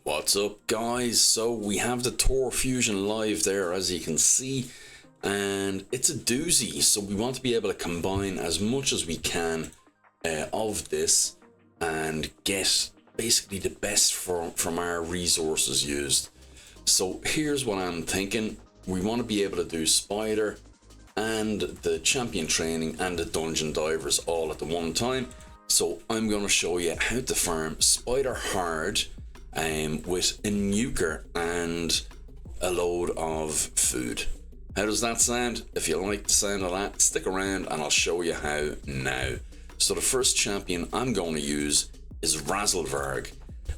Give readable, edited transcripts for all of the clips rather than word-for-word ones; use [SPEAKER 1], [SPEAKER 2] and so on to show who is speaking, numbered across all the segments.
[SPEAKER 1] What's up, guys? So we have the Thor Fusion live there, as you can see, and it's a doozy. So we want to be able to combine as much as we can of this and get basically the best from our resources used. So here's what I'm thinking. We want to be able to do Spider and the champion training and the dungeon divers all at the one time. So I'm going to show you how to farm Spider hard with a nuker and a load of food. How does that sound? If you like the sound of that, stick around and I'll show you how now. So the first champion I'm going to use is Razzlevarg.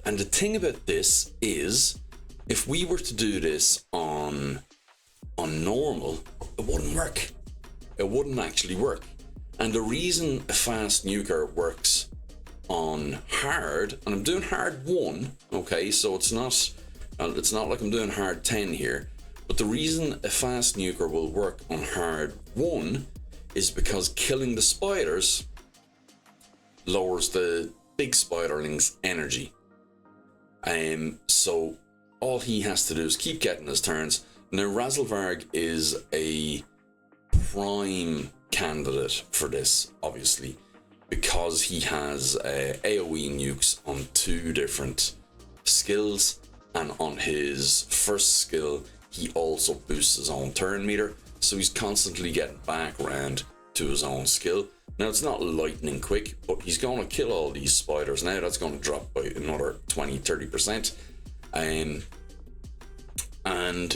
[SPEAKER 1] And the thing about this is, if we were to do this on normal, it wouldn't work. It wouldn't actually work. And the reason a fast nuker works on hard, and I'm doing hard 1, okay, so it's not like I'm doing hard 10 here, but the reason a fast nuker will work on hard 1 is because killing the spiders lowers the big spiderling's energy. So all he has to do is keep getting his turns. Now Razzlevarg is a prime candidate for this, obviously, because he has AoE nukes on 2 different skills, and on his first skill he also boosts his own turn meter, so he's constantly getting back around to his own skill. Now it's not lightning quick, but he's going to kill all these spiders. Now that's going to drop by another 20-30%, and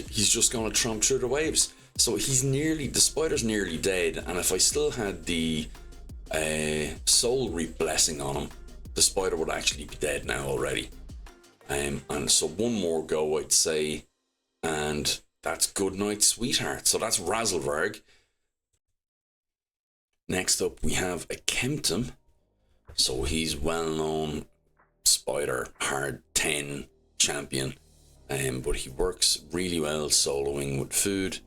[SPEAKER 1] he's just going to tromp through the waves. So the spider's nearly dead, and if I still had the Soul Reap blessing on him, the spider would actually be dead now already. And so one more go, I'd say, and that's good night, sweetheart. So that's Razzlevarg. Next up we have a Kemptum. So he's well-known Spider hard 10 champion, but he works really well soloing with food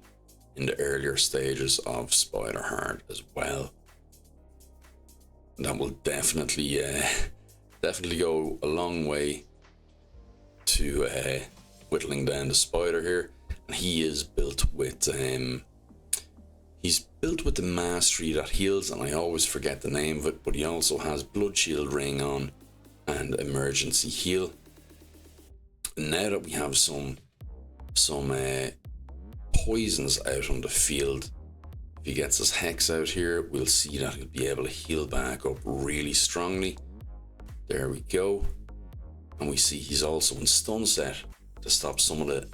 [SPEAKER 1] in the earlier stages of Spider hard as well. That will definitely go a long way to whittling down the spider here. And he is built with the mastery that heals, and I always forget the name of it, but he also has Blood Shield Ring on and Emergency Heal. And now that we have some poisons out on the field, if he gets his Hex out here, we'll see that he'll be able to heal back up really strongly. There we go. And we see he's also in stun set to stop some of the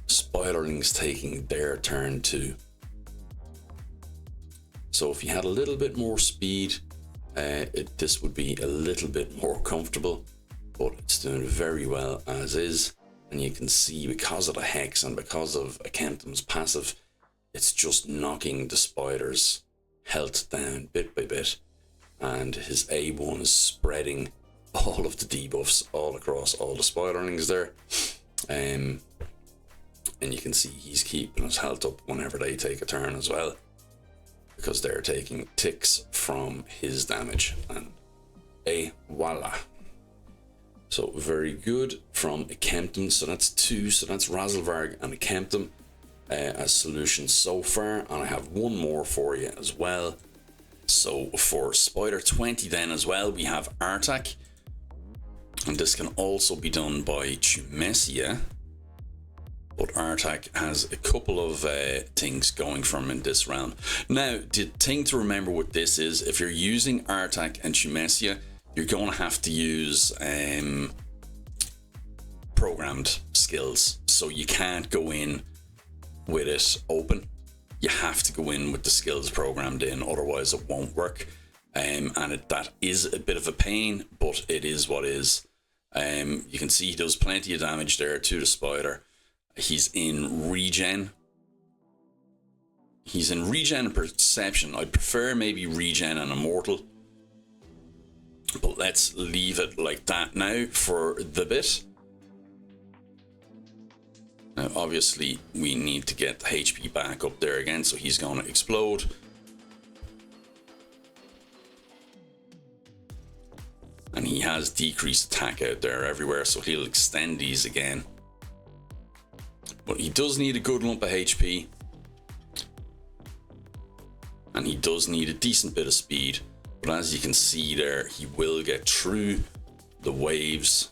[SPEAKER 1] spiderlings taking their turn too. So if he had a little bit more speed, this would be a little bit more comfortable, but it's doing very well as is. And you can see, because of the Hex and because of Kemptum's passive, it's just knocking the spider's health down bit by bit, and his A1 is spreading all of the debuffs all across all the spiderlings there. And you can see he's keeping his health up whenever they take a turn as well, because they're taking ticks from his damage. And voila. So very good from a Kemptum. So that's 2. So that's Razzlevarg and a Kemptum as solutions so far. And I have one more for you as well. So for Spider 20 then as well, we have Artak. And this can also be done by Chumesia. But Artak has a couple of things going from in this round. Now, the thing to remember with this is, if you're using Artak and Chumesia, you're going to have to use programmed skills. So you can't go in with it open. You have to go in with the skills programmed in, otherwise it won't work. That is a bit of a pain, but it is what is. You can see he does plenty of damage there to the spider. He's in regen. He's in regen and perception. I prefer maybe regen and immortal, but let's leave it like that now for the bit. Now obviously we need to get the HP back up there again, so he's going to explode. And he has decreased attack out there everywhere, so he'll extend these again. But he does need a good lump of HP. And he does need a decent bit of speed. But as you can see there, he will get through the waves.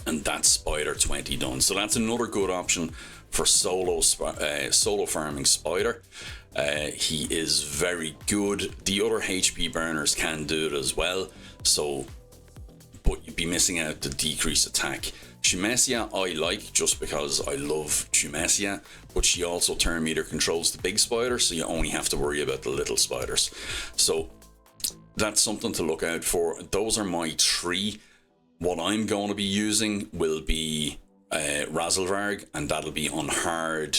[SPEAKER 1] And that's Spider 20 done. So that's another good option for solo farming Spider. He is very good. The other HP burners can do it as well. So, but you'd be missing out the decreased attack. Shumesia I like just because I love Shumesia, but she also turn meter controls the big spider, so you only have to worry about the little spiders. So that's something to look out for. Those are my three. What I'm going to be using will be Razelvarg, and that'll be on hard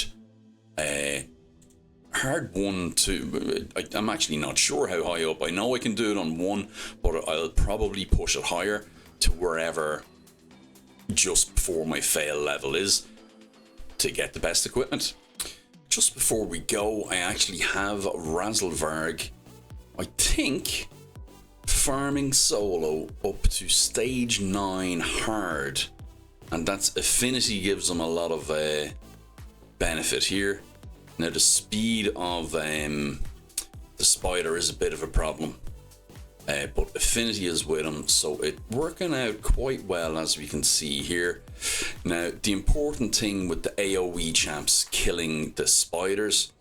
[SPEAKER 1] 1, 2. I'm actually not sure how high up. I know I can do it on 1, but I'll probably push it higher to wherever just before my fail level is to get the best equipment. Just before we go, I actually have Razelvarg, I think, farming solo up to stage 9 hard, and that's affinity gives him a lot of benefit here. Now the speed of the spider is a bit of a problem, but affinity is with him, so it's working out quite well as we can see here. Now the important thing with the AoE champs killing the spiders,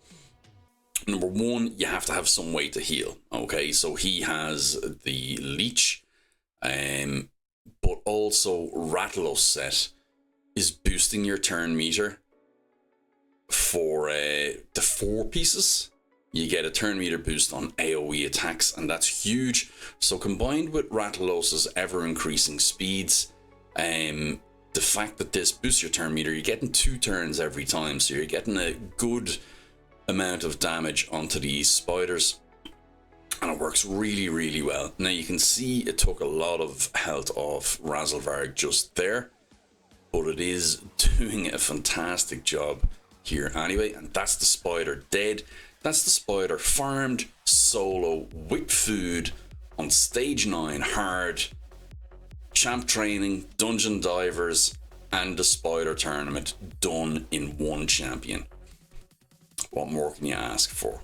[SPEAKER 1] number 1, you have to have some way to heal. Okay, so he has the leech, but also Rathalos set is boosting your turn meter for the 4 pieces. You get a turn meter boost on AoE attacks, and that's huge. So combined with Rathalos's ever increasing speeds, the fact that this boosts your turn meter, you're getting 2 turns every time, so you're getting a good amount of damage onto these spiders, and it works really, really well. Now you can see it took a lot of health off Razelvarg just there, but it is doing a fantastic job here anyway. And that's the spider dead. That's the spider farmed solo with food on stage 9 hard, champ training, dungeon divers, and the spider tournament done in 1 champion. What more can you ask for?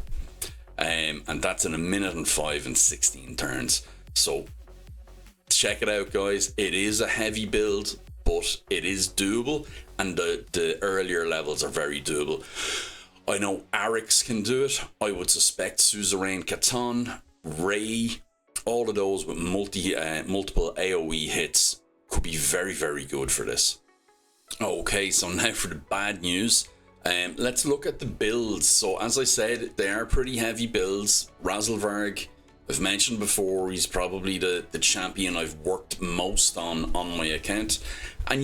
[SPEAKER 1] And that's in 1 minute and 5 and 16 turns. So check it out, guys. It is a heavy build, but it is doable, and the earlier levels are very doable. I know Arix can do it. I would suspect Suzerain Catan, Ray, all of those with multiple AoE hits could be very, very good for this. Okay, so now for the bad news. Let's look at the builds. So as I said, they are pretty heavy builds. Razelvarg, I've mentioned before, he's probably the champion I've worked most on my account. And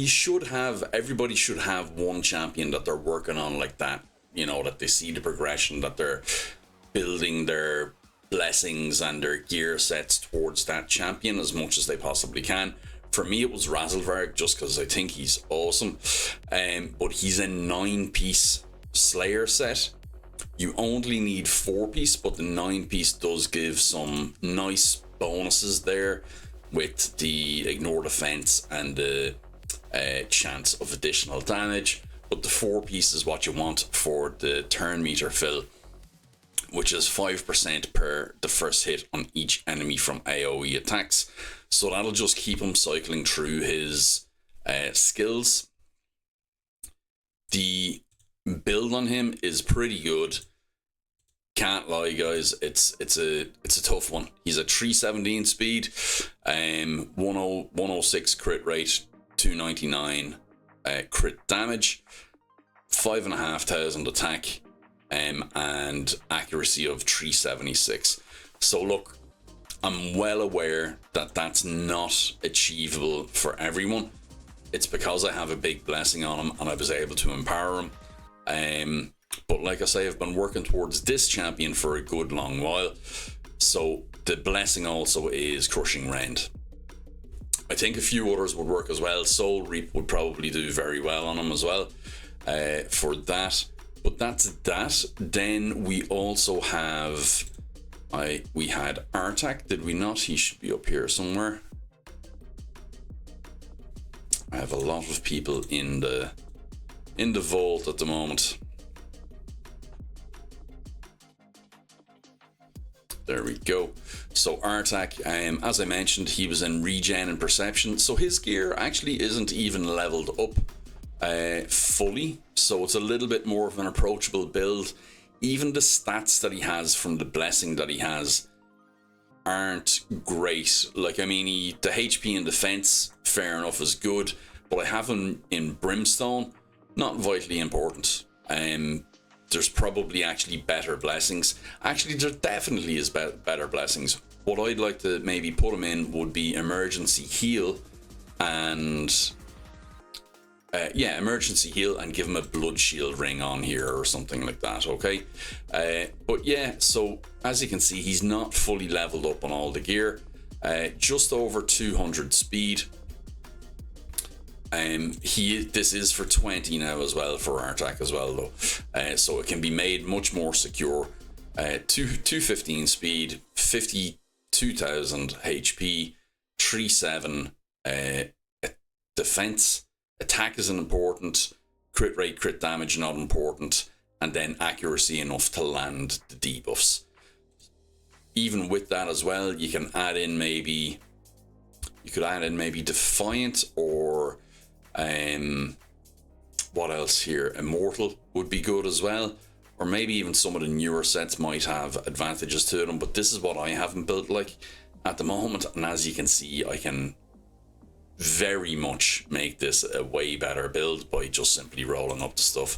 [SPEAKER 1] everybody should have 1 champion that they're working on like that. You know, that they see the progression, that they're building their blessings and their gear sets towards that champion as much as they possibly can. For me, it was Razelvarg, just because I think he's awesome. But he's a 9-piece Slayer set. You only need 4-piece, but the 9-piece does give some nice bonuses there with the ignore defense and the chance of additional damage. But the 4-piece is what you want for the turn meter fill, which is 5% per the first hit on each enemy from AoE attacks. So that'll just keep him cycling through his skills. The build on him is pretty good. Can't lie, guys. It's a tough one. He's a 317 speed, 106 crit rate, 299 crit damage, 5,500 attack, and accuracy of 376. So look, I'm well aware that that's not achievable for everyone. It's because I have a big blessing on him and I was able to empower him. But like I say, I've been working towards this champion for a good long while. So the blessing also is Crushing Rend. I think a few others would work as well. Soul Reap would probably do very well on him as well for that. But that's that. Then we also have we had Artak, did we not? He should be up here somewhere. I have a lot of people in the vault at the moment. There we go. So Artak, as I mentioned, he was in regen and perception, so his gear actually isn't even leveled up fully, so it's a little bit more of an approachable build. Even the stats that he has from the blessing that he has aren't great. Like, I mean, the HP and defense, fair enough, is good, but I have him in Brimstone, not vitally important. There's probably actually better blessings. Actually, there definitely is better blessings. What I'd like to maybe put him in would be emergency heal and emergency heal, and give him a blood shield ring on here or something like that, okay? But yeah, so as you can see, he's not fully leveled up on all the gear. Just over 200 speed. This is for 20 now as well, for Artak as well though. So it can be made much more secure. 215 speed, 52,000 HP, 37 defense. Attack isn't important, crit rate, crit damage not important, and then accuracy enough to land the debuffs. Even with that as well, you can add in maybe Defiant, or what else here? Immortal would be good as well, or maybe even some of the newer sets might have advantages to them, but this is what I haven't built like at the moment, and as you can see, I can very much make this a way better build by just simply rolling up the stuff.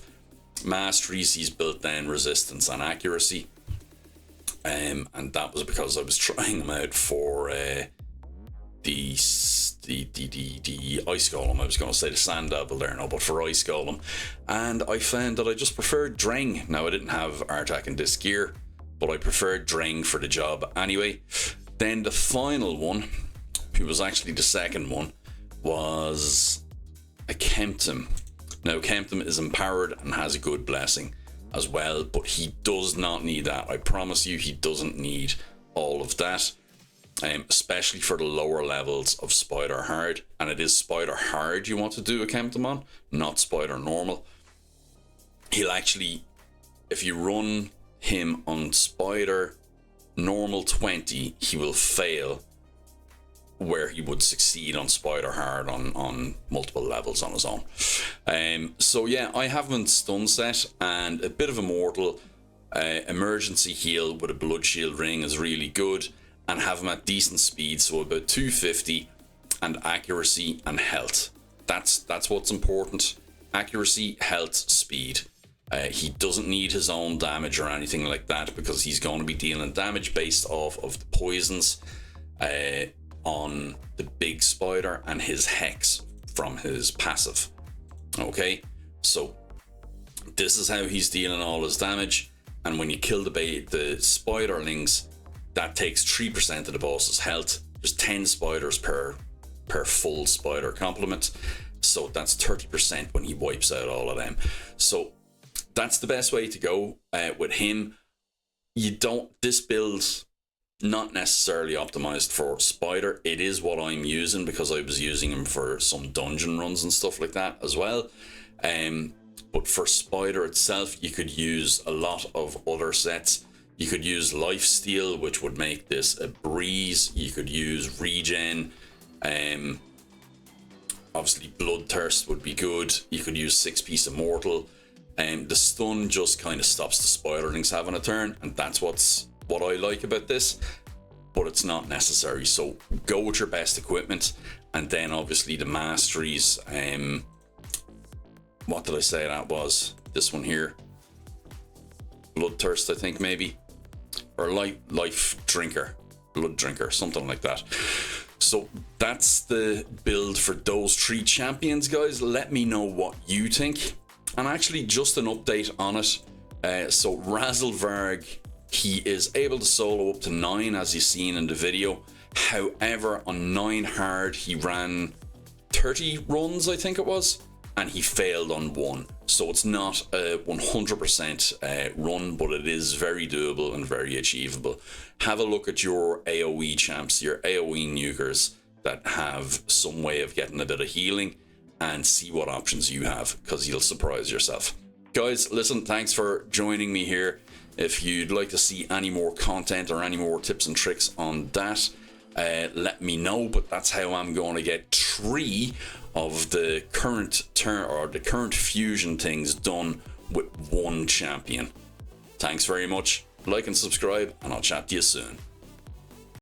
[SPEAKER 1] Masteries, he's built then resistance and accuracy, and that was because I was trying them out for the ice golem. I was going to say the sand devil there now, but for ice golem, and I found that I just preferred Dreng. Now, I didn't have Artak in this gear, but I preferred Dreng for the job anyway. Then the final one, who was actually the second one, was a Kempton. Now, Kempton is empowered and has a good blessing as well, but he does not need that. I promise you, he doesn't need all of that, especially for the lower levels of Spider Hard. And it is Spider Hard you want to do a Kempton on, not Spider Normal. He'll actually, if you run him on Spider Normal 20, he will fail where he would succeed on Spider Hard on multiple levels on his own. So yeah, I have him in stun set and a bit of Immortal. Emergency heal with a blood shield ring is really good, and have him at decent speed, so about 250, and accuracy and health. That's what's important. Accuracy, health, speed. He doesn't need his own damage or anything like that, because he's going to be dealing damage based off of the poisons on the big spider and his hex from his passive. Okay, so this is how he's dealing all his damage, and when you kill the spiderlings, that takes 3% of the boss's health. There's 10 spiders per full spider complement, so that's 30% when he wipes out all of them. So that's the best way to go with him. This build, not necessarily optimized for Spider. It is what I'm using because I was using him for some dungeon runs and stuff like that as well. But for Spider itself, you could use a lot of other sets. You could use Lifesteal, which would make this a breeze. You could use Regen. Obviously, Bloodthirst would be good. You could use 6-piece Immortal. The stun just kind of stops the spiderlings having a turn, and that's what I like about this, but it's not necessary. So go with your best equipment, and then obviously the masteries. What did I say that was? This one here, Bloodthirst, I think, maybe, or life drinker, blood drinker, something like that. So that's the build for those 3 champions, guys. Let me know what you think, and actually just an update on it. So Razelvarg, he is able to solo up to 9, as you've seen in the video. However, on 9 hard, he ran 30 runs, I think it was. and he failed on one. So it's not a 100% run, but it is very doable and very achievable. Have a look at your AoE champs, your AoE nukers that have some way of getting a bit of healing, and see what options you have, because you'll surprise yourself. Guys, listen, thanks for joining me here. If you'd like to see any more content or any more tips and tricks on that, let me know. But that's how I'm going to get 3 of the current fusion things done with 1 champion. Thanks very much. Like and subscribe, and I'll chat to you soon.